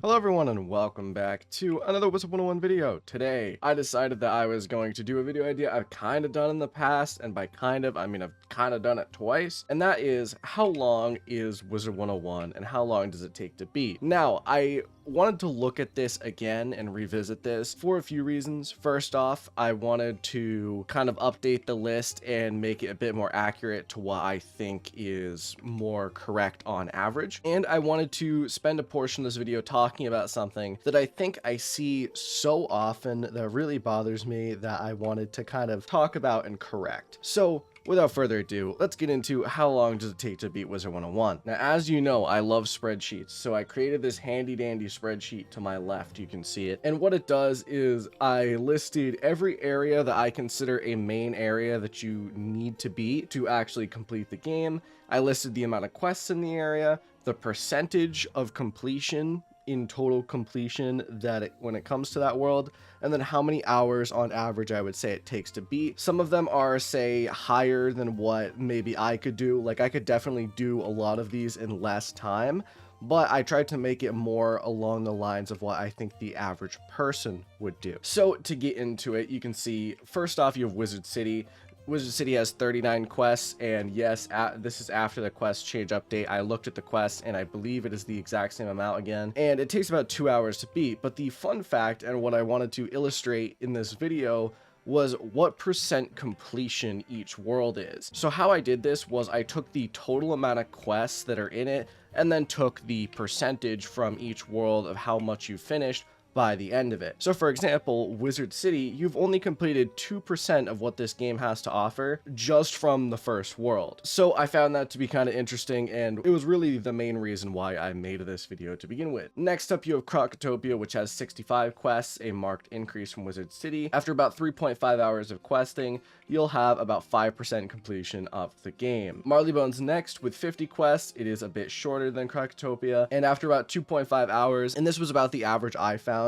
Hello everyone and welcome back to another Wizard101 video. Today, I decided that I was going to do a video idea I've kind of done in the past, and by kind of, I mean I've kind of done it twice, and that is how long is Wizard101 and how long does it take to beat? Now, I wanted to look at this again and revisit this for a few reasons. First off, I wanted to kind of update the list and make it a bit more accurate to what I think is more correct on average. And I wanted to spend a portion of this video talking about something that I think I see so often that really bothers me that I wanted to kind of talk about and correct. So without further ado, let's get into how long does it take to beat Wizard101. Now, as you know, I love spreadsheets, so I created this handy dandy spreadsheet to my left. You can see it. And what it does is I listed every area that I consider a main area that you need to beat to actually complete the game. I listed the amount of quests in the area, the percentage of completion in total completion when it comes to that world, and then how many hours on average I would say it takes to beat. Some of them are, say, higher than what maybe I could do. Like, I could definitely do a lot of these in less time, but I tried to make it more along the lines of what I think the average person would do. So to get into it, you can see, first off, you have Wizard City. Wizard City has 39 quests, and yes, this is after the quest change update. I looked at the quests, and I believe it is the exact same amount again, and it takes about 2 hours to beat. But the fun fact, and what I wanted to illustrate in this video, was what percent completion each world is. So how I did this was I took the total amount of quests that are in it, and then took the percentage from each world of how much you finished by the end of it. So for example, Wizard City, you've only completed 2% of what this game has to offer just from the first world. So I found that to be kind of interesting, and it was really the main reason why I made this video to begin with. Next up, you have Krokotopia, which has 65 quests, a marked increase from Wizard City. After about 3.5 hours of questing, you'll have about 5% completion of the game. Marleybone's next with 50 quests. It is a bit shorter than Krokotopia, and after about 2.5 hours, and this was about the average I found,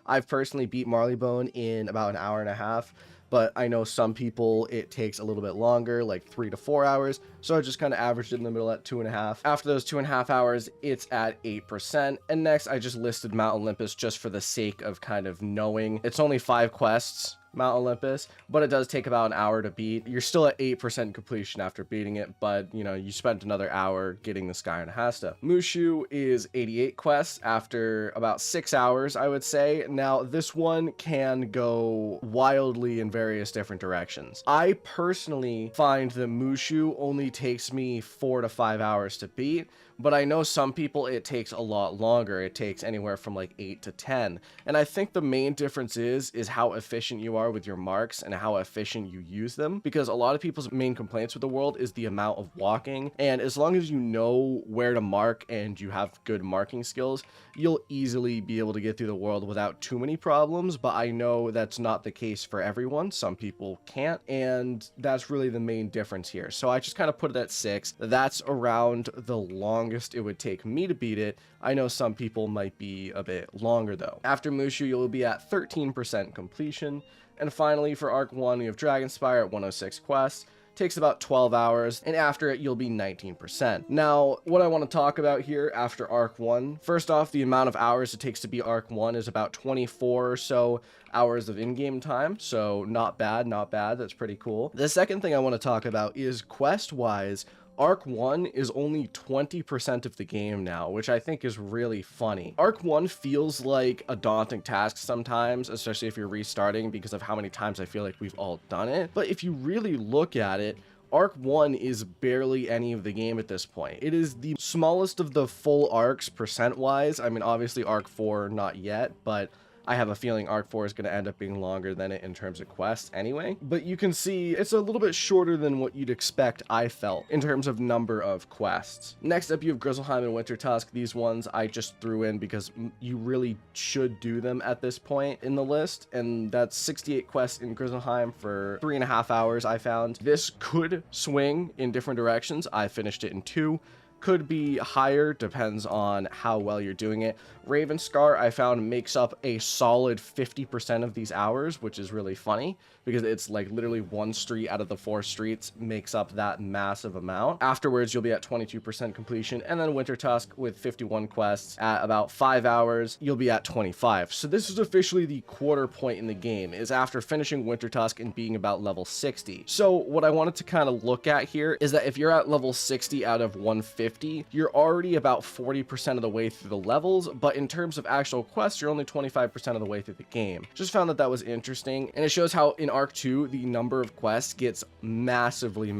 I've personally beat Marleybone in about an hour and a half, but I know some people it takes a little bit longer, like 3 to 4 hours, so I just kind of averaged it in the middle at 2.5. After those 2.5 hours, it's at 8%. And next, I just listed Mount Olympus just for the sake of kind of knowing. It's only 5 quests, Mount Olympus, but it does take about an hour to beat. You're still at 8% completion after beating it, but you know, you spent another hour getting the Sky and Hasta. Mushu is 88 quests after about 6 hours, I would say. Now, this one can go wildly in various different directions. I personally find that Mushu only takes me 4 to 5 hours to beat, but I know some people it takes a lot longer. It takes anywhere from like 8 to 10. And I think the main difference is how efficient you are with your marks and how efficient you use them, because a lot of people's main complaints with the world is the amount of walking, and as long as you know where to mark and you have good marking skills, you'll easily be able to get through the world without too many problems. But I know that's not the case for everyone. Some people can't, and that's really the main difference here. So I just kind of put it at 6. That's around the longest it would take me to beat it. I know some people might be a bit longer though. After Mushu, you'll be at 13% completion. And finally, for Arc 1, we have Dragonspire at 106 quests. Takes about 12 hours, and after it, you'll be 19%. Now, what I want to talk about here after Arc 1, first off, the amount of hours it takes to beat Arc 1 is about 24 or so hours of in-game time, so not bad, not bad. That's pretty cool. The second thing I want to talk about is quest-wise, Arc 1 is only 20% of the game now, which I think is really funny. Arc 1 feels like a daunting task sometimes, especially if you're restarting, because of how many times I feel like we've all done it. But if you really look at it, Arc 1 is barely any of the game at this point. It is the smallest of the full arcs percent-wise. I mean, obviously Arc 4 not yet, but I have a feeling Arc 4 is going to end up being longer than it in terms of quests anyway. But you can see it's a little bit shorter than what you'd expect, I felt, in terms of number of quests. Next up, you have Grizzleheim and Wintertusk. These ones I just threw in because you really should do them at this point in the list. And that's 68 quests in Grizzleheim for 3.5 hours, I found. This could swing in different directions. I finished it in 2. Could be higher, depends on how well you're doing it. Raven Scar, I found, makes up a solid 50% of these hours, which is really funny because it's like literally one street out of the 4 streets makes up that massive amount. Afterwards, you'll be at 22% completion, and then Winter Tusk with 51 quests at about 5 hours, you'll be at 25. So this is officially the quarter point in the game, is after finishing Winter Tusk and being about level 60. So what I wanted to kind of look at here is that if you're at level 60 out of 150, you're already about 40% of the way through the levels, but in terms of actual quests, you're only 25% of the way through the game. Just found that that was interesting, and it shows how in Arc 2, the number of quests gets massively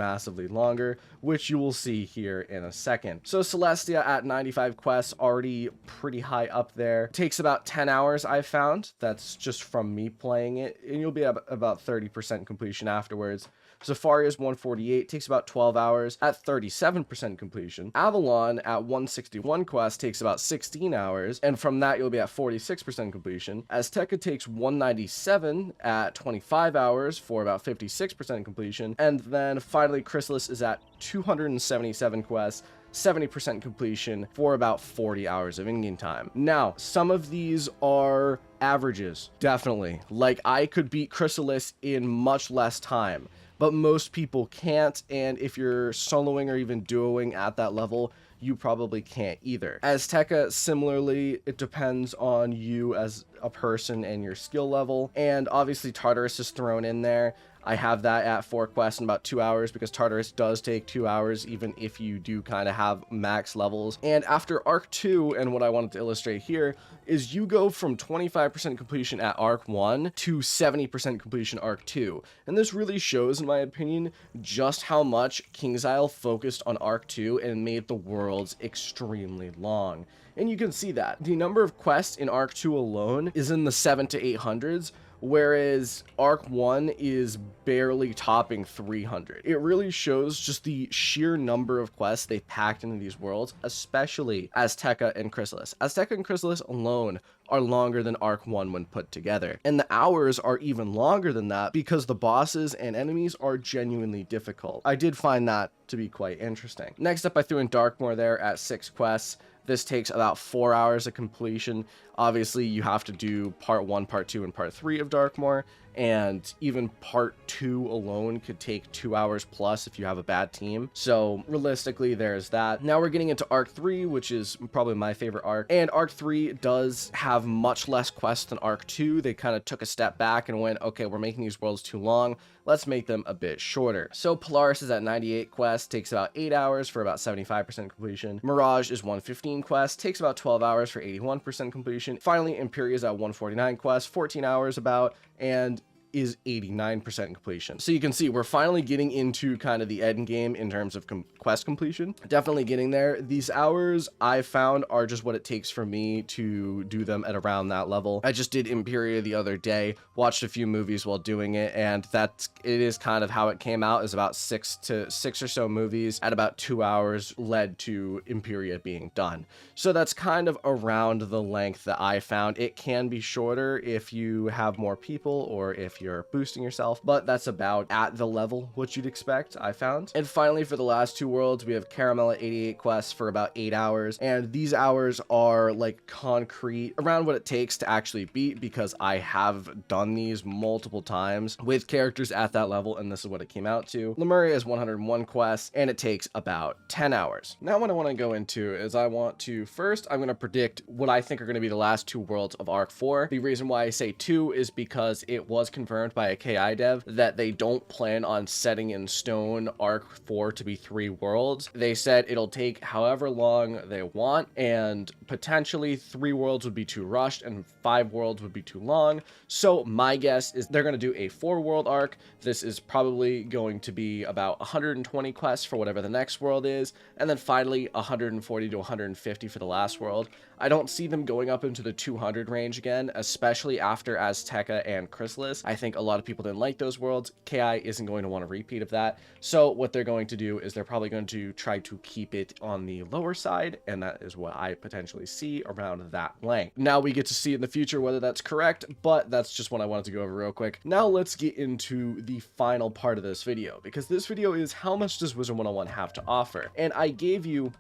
longer, which you will see here in a second. So Celestia at 95 quests, already pretty high up there. Takes about 10 hours, I found. That's just from me playing it, and you'll be at about 30% completion afterwards. Zafaria's 148, takes about 12 hours at 37% completion. Avalon at 161 quests takes about 16 hours, and from that you'll be at 46% completion. Azteca takes 197 at 25 hours for about 56% completion, and then finally Chrysalis is at 277 quests, 70% completion for about 40 hours of in-game time. Now, some of these are averages, definitely. Like, I could beat Chrysalis in much less time, but most people can't, and if you're soloing or even duoing at that level, you probably can't either. Azteca, similarly, it depends on you as a person and your skill level, and obviously Tartarus is thrown in there. I have that at 4 quests in about 2 hours because Tartarus does take 2 hours even if you do kind of have max levels. And after Arc 2, and what I wanted to illustrate here, is you go from 25% completion at Arc 1 to 70% completion Arc 2. And this really shows, in my opinion, just how much KingsIsle focused on Arc 2 and made the worlds extremely long. And you can see that. The number of quests in Arc 2 alone is in the 700 to 800s, whereas Arc 1 is barely topping 300. It really shows just the sheer number of quests they packed into these worlds, especially Azteca and Chrysalis. Azteca and Chrysalis alone are longer than Arc 1 when put together, and the hours are even longer than that because the bosses and enemies are genuinely difficult. I did find that to be quite interesting. Next up, I threw in Darkmoor there at 6 quests. This takes about 4 hours of completion. Obviously, you have to do part 1, part 2, and part 3 of Darkmoor, and even part 2 alone could take 2 hours plus if you have a bad team. So realistically, there's that. Now we're getting into Arc 3, which is probably my favorite arc, and Arc 3 does have much less quests than Arc 2. They kind of took a step back and went, okay, we're making these worlds too long, let's make them a bit shorter. So Polaris is at 98 quests, takes about 8 hours for about 75% completion. Mirage is 115 quests, takes about 12 hours for 81% completion. Finally, Imperia is at 149 quests, 14 hours about, and is 89% completion. So you can see we're finally getting into kind of the end game in terms of quest completion. Definitely getting there. These hours I found are just what it takes for me to do them at around that level. I just did Imperia the other day, watched a few movies while doing it, and it is kind of how it came out, is about 6 or so movies at about 2 hours led to Imperia being done. So that's kind of around the length that I found. It can be shorter if you have more people or if you're boosting yourself, but that's about at the level what you'd expect, I found. And finally, for the last 2 worlds, we have Caramel at 88 quests for about 8 hours, and these hours are like concrete around what it takes to actually beat, because I have done these multiple times with characters at that level, and this is what it came out to. Lemuria is 101 quests, and it takes about 10 hours. Now what I want to go into is I'm going to predict what I think are going to be the last 2 worlds of Arc 4. The reason why I say 2 is because it was confirmed by a KI dev that they don't plan on setting in stone Arc 4 to be 3 worlds. They said it'll take however long they want, and potentially 3 worlds would be too rushed and 5 worlds would be too long. So my guess is they're going to do a 4-world arc. This is probably going to be about 120 quests for whatever the next world is, and then finally 140 to 150 for the last world. I don't see them going up into the 200 range again, especially after Azteca and Chrysalis. I think a lot of people didn't like those worlds. KI isn't going to want a repeat of that. So what they're going to do is they're probably going to try to keep it on the lower side, and that is what I potentially see around that length. Now we get to see in the future whether that's correct, but that's just what I wanted to go over real quick. Now let's get into the final part of this video, because this video is how much does Wizard101 have to offer? And I gave you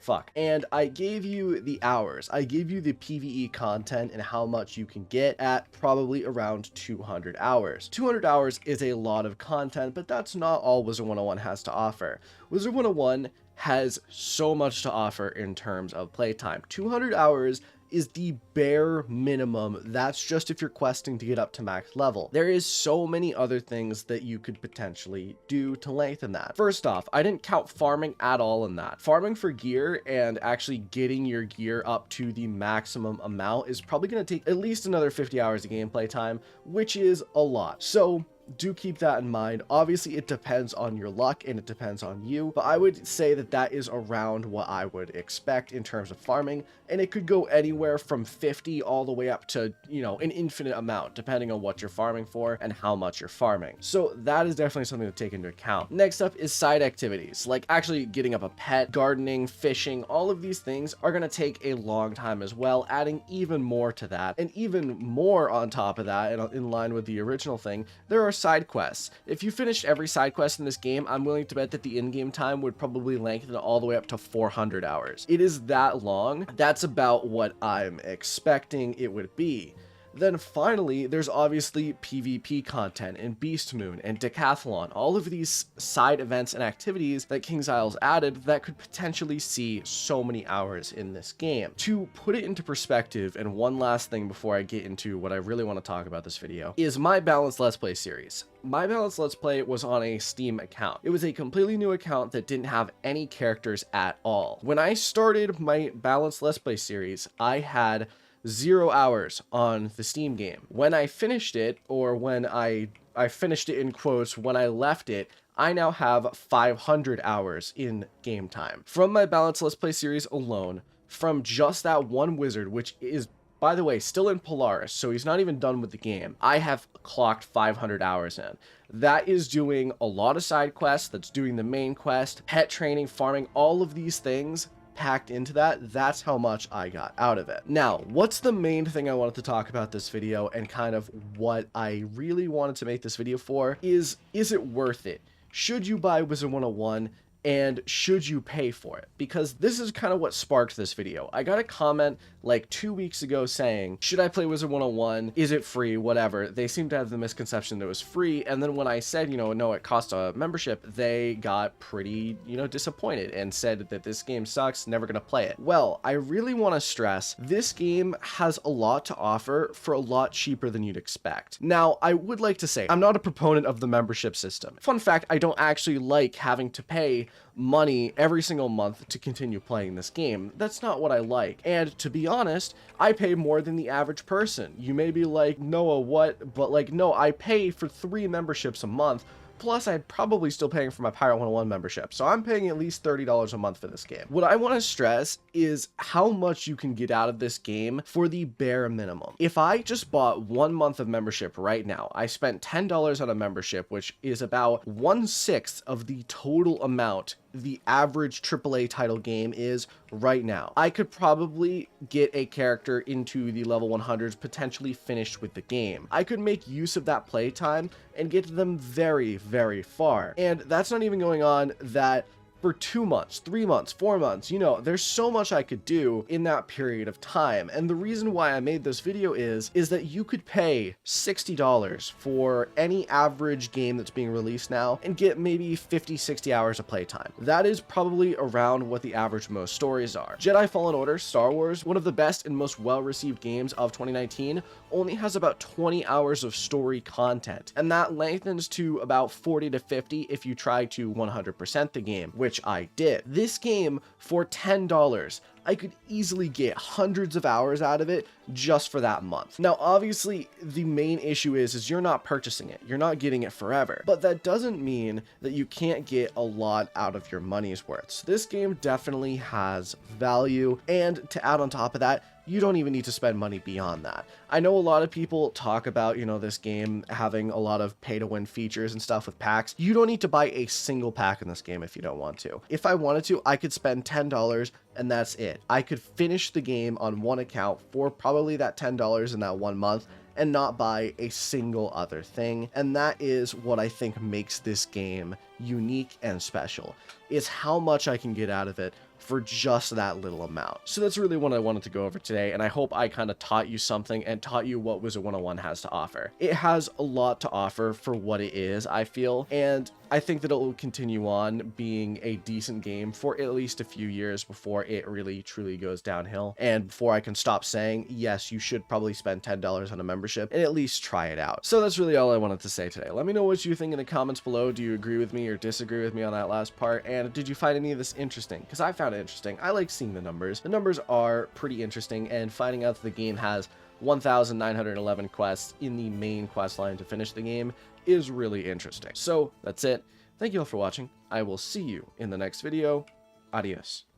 Fuck. And I gave you the hours. I gave you the PvE content and how much you can get at probably around 200 hours. 200 hours is a lot of content, but that's not all Wizard101 has to offer. Wizard101 has so much to offer in terms of playtime. 200 hours is the bare minimum. That's just if you're questing to get up to max level. There is so many other things that you could potentially do to lengthen that. First off, I didn't count farming at all in that. Farming for gear and actually getting your gear up to the maximum amount is probably going to take at least another 50 hours of gameplay time, which is a lot. So do keep that in mind. Obviously, it depends on your luck and it depends on you, but I would say that that is around what I would expect in terms of farming, and it could go anywhere from 50 all the way up to, you know, an infinite amount, depending on what you're farming for and how much you're farming. So that is definitely something to take into account. Next up is side activities, like actually getting up a pet, gardening, fishing. All of these things are going to take a long time as well, adding even more to that, and even more on top of that, and in line with the original thing, there are side quests. If you finished every side quest in this game, I'm willing to bet that the in-game time would probably lengthen all the way up to 400 hours. It is that long. That's about what I'm expecting it would be. Then finally, there's obviously PvP content and Beast Moon and Decathlon, all of these side events and activities that KingsIsle's added that could potentially see so many hours in this game. To put it into perspective, and one last thing before I get into what I really want to talk about this video, is my Balanced Let's Play series. My Balanced Let's Play was on a Steam account. It was a completely new account that didn't have any characters at all. When I started my Balanced Let's Play series, I had 0 hours on the Steam game. When I finished it, or when I finished it in quotes, when I left it, I now have 500 hours in game time. From my Balanced Let's Play series alone, from just that one wizard, which is, by the way, still in Polaris, so he's not even done with the game, I have clocked 500 hours in. That is doing a lot of side quests, that's doing the main quest, pet training, farming, all of these things packed into that. That's how much I got out of it. Now, what's the main thing I wanted to talk about this video, and kind of what I really wanted to make this video for is it worth it? Should you buy Wizard101? And should you pay for it? Because this is kind of what sparked this video. I got a comment like 2 weeks ago saying, should I play Wizard101? Is it free? Whatever. They seem to have the misconception that it was free. And then when I said, you know, no, it costs a membership, they got pretty, you know, disappointed and said that this game sucks, never gonna play it. Well, I really want to stress this game has a lot to offer for a lot cheaper than you'd expect. Now, I would like to say, I'm not a proponent of the membership system. Fun fact, I don't actually like having to pay money every single month to continue playing this game. That's not what I like. And to be honest, I pay more than the average person. You may be like, Noah, what? But like, no, I pay for 3 memberships a month. Plus, I'm probably still paying for my Pirate 101 membership, so I'm paying at least $30 a month for this game. What I want to stress is how much you can get out of this game for the bare minimum. If I just bought 1 month of membership right now, I spent $10 on a membership, which is about 1/6 of the total amount the average AAA title game is right now. I could probably get a character into the level 100s, potentially finished with the game. I could make use of that playtime and get them very, very far. And that's not even going on that for 2 months, 3 months, 4 months, you know, there's so much I could do in that period of time. And the reason why I made this video is that you could pay $60 for any average game that's being released now and get maybe 50, 60 hours of playtime. That is probably around what the average most stories are. Jedi Fallen Order, Star Wars, one of the best and most well-received games of 2019, only has about 20 hours of story content. And that lengthens to about 40 to 50 if you try to 100% the game, which I did. This game, for $10, I could easily get hundreds of hours out of it just for that month. Now, obviously, the main issue is you're not purchasing it. You're not getting it forever. But that doesn't mean that you can't get a lot out of your money's worth. So this game definitely has value. And to add on top of that, you don't even need to spend money beyond that. I know a lot of people talk about, you know, this game having a lot of pay-to-win features and stuff with packs. You don't need to buy a single pack in this game if you don't want to. If I wanted to, I could spend $10 and that's it. I could finish the game on one account for probably that $10 in that 1 month and not buy a single other thing. And that is what I think makes this game unique and special, is how much I can get out of it for just that little amount. So that's really what I wanted to go over today, and I hope I kind of taught you something and taught you what Wizard 101 has to offer. It has a lot to offer for what it is, I feel, and I think that it will continue on being a decent game for at least a few years before it really truly goes downhill, and before I can stop saying, yes, you should probably spend $10 on a membership and at least try it out. So that's really all I wanted to say today. Let me know what you think in the comments below. Do you agree with me or disagree with me on that last part? And did you find any of this interesting? Because I found it interesting. I like seeing the numbers. The numbers are pretty interesting, and finding out that the game has 1,911 quests in the main quest line to finish the game is really interesting. So that's it. Thank you all for watching. I will see you in the next video. Adios.